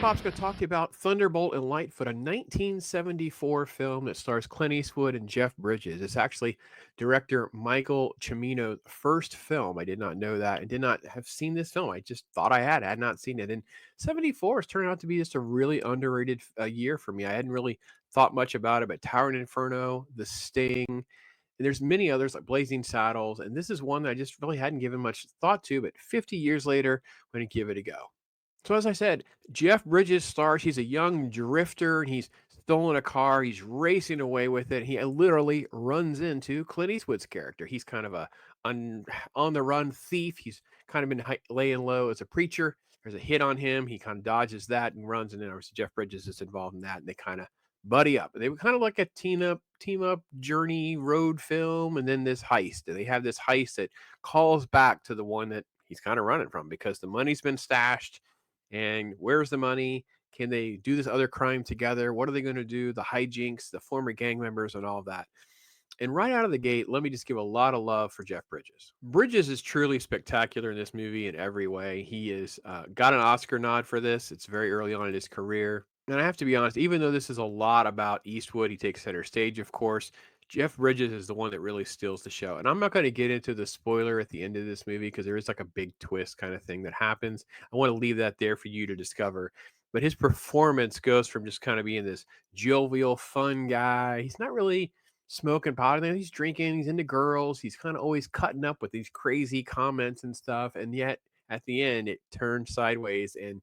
Pop's going to talk to you about Thunderbolt and Lightfoot, a 1974 film that stars Clint Eastwood and Jeff Bridges. It's actually director Michael Cimino's first film. I did not know that and did not have seen this film. I just thought I had not seen it. And 74 has turned out to be just a really underrated year for me. I hadn't really thought much about it, but Tower and Inferno, The Sting, and there's many others like Blazing Saddles. And this is one that I just really hadn't given much thought to, but 50 years later, I'm going to give it a go. So as I said, Jeff Bridges stars. He's a young drifter and he's stolen a car. He's racing away with it. He literally runs into Clint Eastwood's character. He's kind of a on the run thief. He's kind of been laying low as a preacher. There's a hit on him. He kind of dodges that and runs. And then obviously Jeff Bridges is involved in that. And they kind of buddy up. They were kind of like a team up journey road film. And then this heist. And they have this heist that calls back to the one that he's kind of running from because the money's been stashed and where's the money? Can they do this other crime together? What are they going to do? The hijinks, the former gang members, and all of that. And right out of the gate, let me just give a lot of love for Jeff Bridges. Bridges is truly spectacular in this movie in every way. He is got an Oscar nod for this. It's very early on in his career. And I have to be honest, even though this is a lot about Eastwood, he takes center stage, of course. Jeff Bridges is the one that really steals the show. And I'm not going to get into the spoiler at the end of this movie because there is like a big twist kind of thing that happens. I want to leave that there for you to discover. But his performance goes from just kind of being this jovial, fun guy. He's not really smoking pot. He's drinking. He's into girls. He's kind of always cutting up with these crazy comments and stuff. And yet at the end, it turns sideways and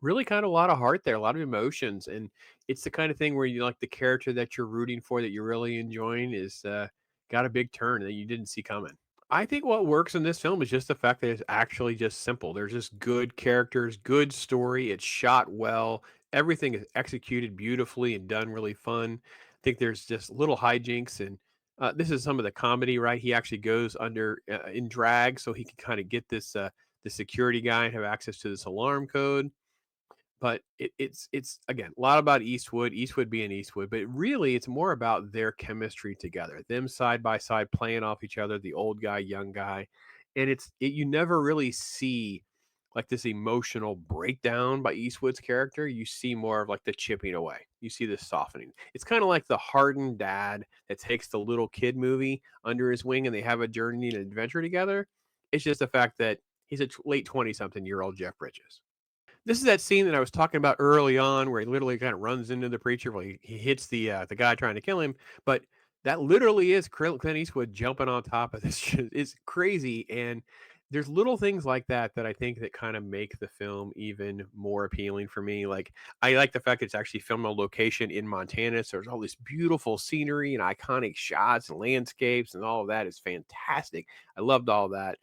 really kind of a lot of heart there, a lot of emotions. And it's the kind of thing where you like the character that you're rooting for, that you're really enjoying, is got a big turn that you didn't see coming. I think what works in this film is just the fact that it's actually just simple. There's just good characters, good story. It's shot well. Everything is executed beautifully and done really fun. I think there's just little hijinks, and this is some of the comedy, right? He actually goes under in drag so he can kind of get this the security guy and have access to this alarm code. But it's again a lot about Eastwood being Eastwood, but really it's more about their chemistry together, them side by side playing off each other, the old guy, young guy, and you never really see like this emotional breakdown by Eastwood's character. You see more of like the chipping away. You see the softening. It's kind of like the hardened dad that takes the little kid movie under his wing and they have a journey and adventure together. It's just the fact that he's a late 20 something year old Jeff Bridges. This is that scene that I was talking about early on where he literally kind of runs into the preacher. Well, he hits the guy trying to kill him, but that literally is Clint Eastwood jumping on top of this. It's crazy, and there's little things like that that I think that kind of make the film even more appealing for me. Like I like the fact that it's actually filmed on location in Montana, so there's all this beautiful scenery and iconic shots and landscapes, and all of that is fantastic. I loved all that.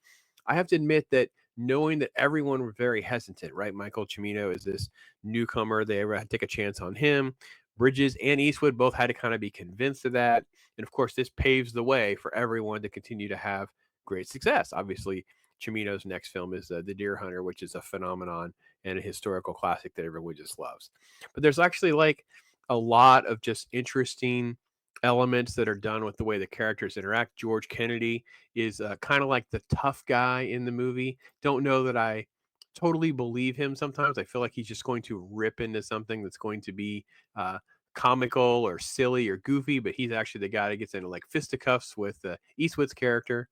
I have to admit that knowing that everyone was very hesitant, right? Michael Cimino is this newcomer. They ever had to take a chance on him. Bridges and Eastwood both had to kind of be convinced of that. And of course, this paves the way for everyone to continue to have great success. Obviously, Cimino's next film is The Deer Hunter, which is a phenomenon and a historical classic that everyone just loves. But there's actually like a lot of just interesting elements that are done with the way the characters interact. George Kennedy is kind of like the tough guy in the movie. Don't know that I totally believe him sometimes. I feel like he's just going to rip into something that's going to be comical or silly or goofy, but he's actually the guy that gets into like fisticuffs with Eastwood's character.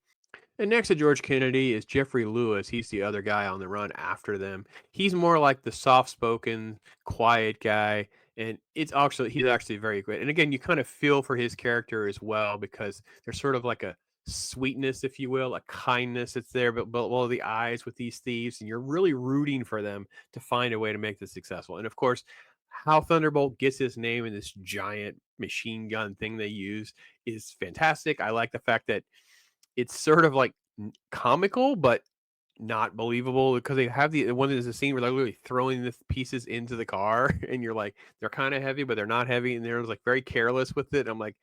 And next to George Kennedy is Geoffrey Lewis. He's the other guy on the run after them. He's more like the soft-spoken, quiet guy, and he's actually very great. And again, you kind of feel for his character as well because there's sort of like a sweetness, if you will, a kindness that's there, but below the eyes with these thieves, and you're really rooting for them to find a way to make this successful. And of course, how Thunderbolt gets his name in this giant machine gun thing they use is fantastic. I like the fact that it's sort of like comical, but not believable because they have the one there's a scene where they're literally throwing the pieces into the car, and you're like, they're kind of heavy, but they're not heavy, and they're like very careless with it. I'm like,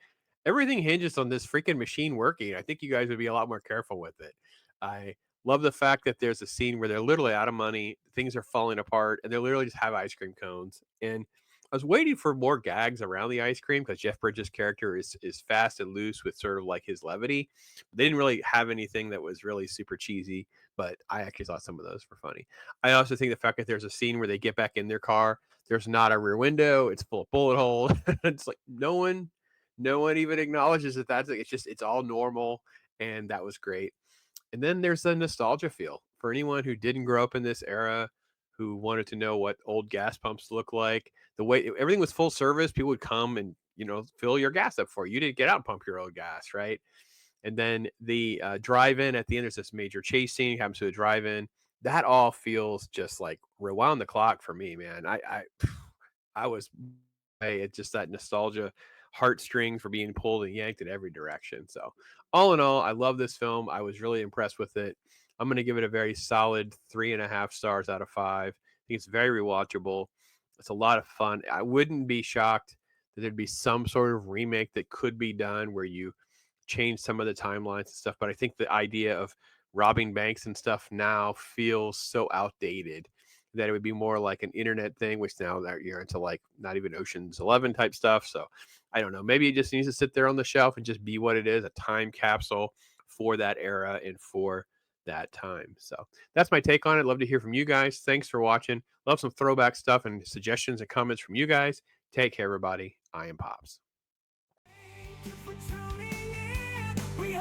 everything hinges on this freaking machine working. I think you guys would be a lot more careful with it. I love the fact that there's a scene where they're literally out of money, things are falling apart, and they literally just have ice cream cones. And I was waiting for more gags around the ice cream because Jeff Bridges' character is fast and loose with sort of like his levity. They didn't really have anything that was really super cheesy, but I actually thought some of those were funny. I also think the fact that there's a scene where they get back in their car, there's not a rear window, it's full of bullet holes. It's like no one even acknowledges that that's it's just it's all normal, and that was great. And then there's the nostalgia feel for anyone who didn't grow up in this era, who wanted to know what old gas pumps look like. The way everything was full service, people would come and fill your gas up for you. You didn't get out and pump your own gas, right? And then the drive-in at the end, there's this major chase scene happens to a drive-in. That all feels just like rewound the clock for me, man. I was hey, it's just that nostalgia heartstrings for being pulled and yanked in every direction. So all in all, I love this film. I was really impressed with it. I'm going to give it a very solid 3.5 stars out of 5. I think it's very rewatchable. It's a lot of fun. I wouldn't be shocked that there'd be some sort of remake that could be done where you change some of the timelines and stuff. But I think the idea of robbing banks and stuff now feels so outdated that it would be more like an internet thing, which now that you're into like not even Ocean's 11 type stuff. So I don't know. Maybe it just needs to sit there on the shelf and just be what it is, a time capsule for that era and for that time. So that's my take on it. Love to hear from you guys. Thanks for watching. Love some throwback stuff and suggestions and comments from you guys. Take care, everybody. I am Pops. We